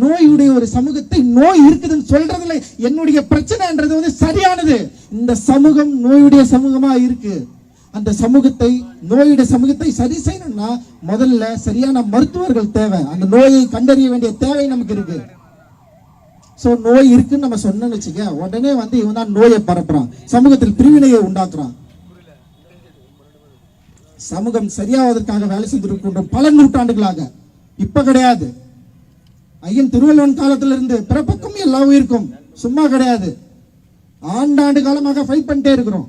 நோயுடைய ஒரு சமூகத்தை நோய் இருக்குதுன்னு சொல்றதுல என்னுடைய பிரச்சனைன்றது வந்து சரியானது. இந்த சமூகம் நோயுடைய சமூகமா இருக்கு. அந்த சமூகத்தை, நோயுடைய சமூகத்தை சரி செய்யணும்னா முதல்ல சரியான மருத்துவர்கள் தேவை. அந்த நோயை கண்டறிய வேண்டிய தேவை நமக்கு இருக்கு. சோ நோய் இருக்குன்னு நம்ம சொன்னோம்னு வச்சுக்க, உடனே வந்து இவன் தான் நோயை பரப்புறான், சமூகத்தில் பிரிவினையை உண்டாக்குறான். சமூகம் சரியாவதற்காக வேலை செய்திருக்கின்றோம் பல நூற்றாண்டுகளாக. இப்ப கிடையாது. ஐயன் திருவள்ளுவன் காலத்திலிருந்து பிறப்புக்கும் எல்லா உயிருக்கும் சும்மா கிடையாது. ஆண்டாண்டு காலமாக ஃபைட் பண்ணிட்டே இருக்கிறோம்.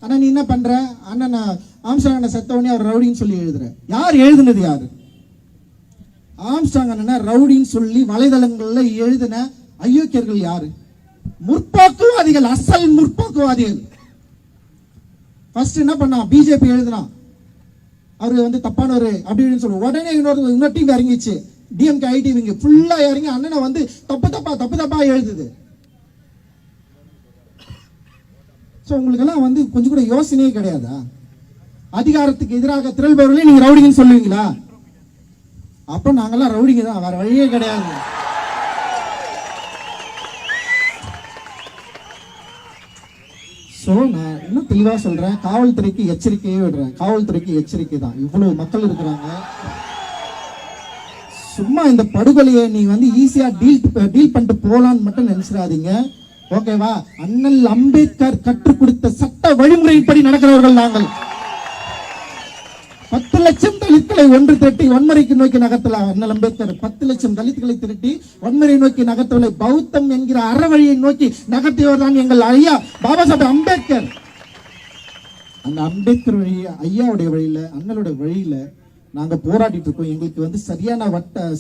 ஆனா நீ என்ன பண்ற? அண்ணன் ஆம்ஸ்ட்ராங் செத்தவனே அவர் ரவுடின்னு சொல்லி எழுதுற. யார் எழுதுனது? யாரு? ஆம்ஸ்ட்ராங் அண்ணன் ரவுடின்னு சொல்லி வலைதளங்கள்ல எழுதின அயோக்கியர்கள் யாரு? முற்போக்குவாதிகள், அசல் முற்போக்குவாதிகள். ஃபர்ஸ்ட் என்ன பண்ணா? பிஜேபி எழுதினான் அவரு வந்து தப்பானவரு அப்படின்னு சொல்லுவோம். உடனே இன்னொரு டீம் இறங்கிச்சு, டிஎம்கே ஐடிவிங்க ஃபுல்லா இறங்கி அண்ணனை வந்து தப்பு தப்பா எழுதுது. சோ உங்களுக்கு எல்லாம் வந்து கொஞ்சம் கூட யோசனையே கிடையாதா? அதிகாரத்துக்கு எதிராக திரள்பவர்களே நீங்க ரவுடிங்கன்னு சொல்லுவீங்களா? அப்ப நாங்கெல்லாம் ரவுடிங்க தான், வேற வழியே கிடையாது. சோ நான் இன்னும் தெளிவா சொல்றேன், காவல்துறைக்கு எச்சரிக்கையே விடுறேன். காவல்துறைக்கு எச்சரிக்கை தான். இவ்வளவு மக்கள் இருக்கிறாங்க. சும்மா இந்த படுகொலையை நீ வந்து ஈஸியா டீல் பண்ணிட்டு போலான்னு மட்டும் நினைச்சிடாதீங்க. ஓகேவா? அண்ணல் அம்பேத்கர் கற்றுக் கொடுத்த சட்ட வழிமுறைப்படி நடக்கிறவர்கள் நாங்கள். 10 லட்சம் தலித்களை ஒன்று திரட்டி வன்முறைக்கு நோக்கி நகர்த்தல அண்ணல் அம்பேத்கர். 10 லட்சம் தலித்களை திரட்டி வன்முறை நோக்கி நகர்த்தவில்லை, பௌத்தம் என்கிற அறவழியை நோக்கி நகர்த்தியவர் தான் எங்கள் ஐயா பாபா சாஹேப் அம்பேத்கர். அந்த அம்பேத்கர் வழி, ஐயாவுடைய வழியில, அண்ணலுடைய வழியில நாங்க போராடிட்டு இருக்கோம். எங்களுக்கு வந்து சரியான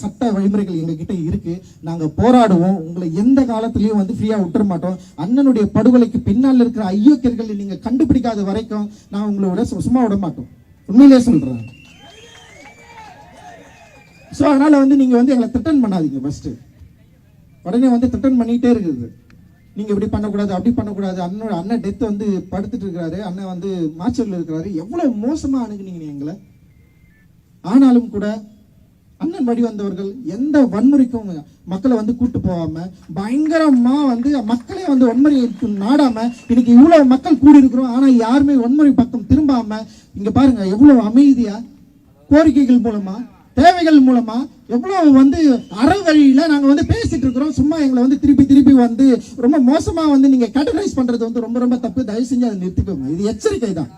சட்ட வழிமுறைகள் எங்க கிட்ட இருக்கு. நாங்க போராடுவோம். உங்களை எந்த காலத்திலயும் வந்து ஃப்ரீயா விட்டுற மாட்டோம். அண்ணனுடைய படுகொலைக்கு பின்னால் இருக்கிற ஐயோக்கியர்களை நீங்க கண்டுபிடிக்காத வரைக்கும் நான் உங்களோட சும்மா விட மாட்டோம். உண்மையிலே சொல்றேன். சோ அதனால வந்து நீங்க வந்து எங்களை த்ரெட்டன் பண்ணாதீங்க. ஃபர்ஸ்ட் உடனே வந்து த்ரெட்டன் பண்ணிட்டே இருக்குது. நீங்க இப்படி பண்ணக்கூடாது, அப்படி பண்ணக்கூடாது. அண்ணன் டெத் வந்து படுத்துட்டு இருக்கிறாரு, அண்ணன் வந்து மாச்சர்ல இருக்கிறாரு. எவ்வளவு மோசமா அணுகுனீங்க எங்களை. ஆனாலும் கூட அண்ணன் வழி வந்தவர்கள் எந்த வன்முறைக்கும் மக்களை வந்து கூட்டு போகாம, பயங்கரமா வந்து மக்களே வந்து வன்முறையை நாடாம இன்னைக்கு இவ்வளவு மக்கள் கூடி இருக்கிறோம். ஆனா யாருமே வன்முறை பக்கம் திரும்பாம இங்க பாருங்க எவ்வளவு அமைதியா கோரிக்கைகள் மூலமா, தேவைகள் மூலமா எவ்வளவு வந்து அறவழியில நாங்க வந்து பேசிட்டு இருக்கிறோம். சும்மா எங்களை வந்து திருப்பி வந்து ரொம்ப மோசமா வந்து நீங்க கேட்டகரைஸ் பண்றது வந்து ரொம்ப ரொம்ப தப்பு. தயவு செஞ்சு அதை நிறுத்திக்கோங்க. இது எச்சரிக்கை தான்.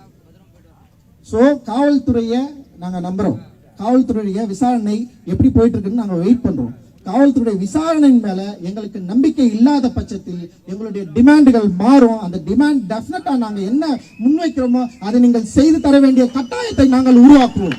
சோ காவல்துறையை நாங்க நம்புறோம். காவல்துறைய விசாரணை எப்படி போயிட்டு இருக்குன்னு நாங்க வெயிட் பண்றோம். காவல்துறை விசாரணையின் மேல எங்களுக்கு நம்பிக்கை இல்லாத பட்சத்தில் எங்களுடைய டிமாண்டுகள் மாறும். அந்த டிமாண்ட் டெஃபினட்டா நாங்க என்ன முன்வைக்கிறோமோ அதை நீங்கள் செய்து தர வேண்டிய கட்டாயத்தை நாங்கள் உருவாக்குவோம்.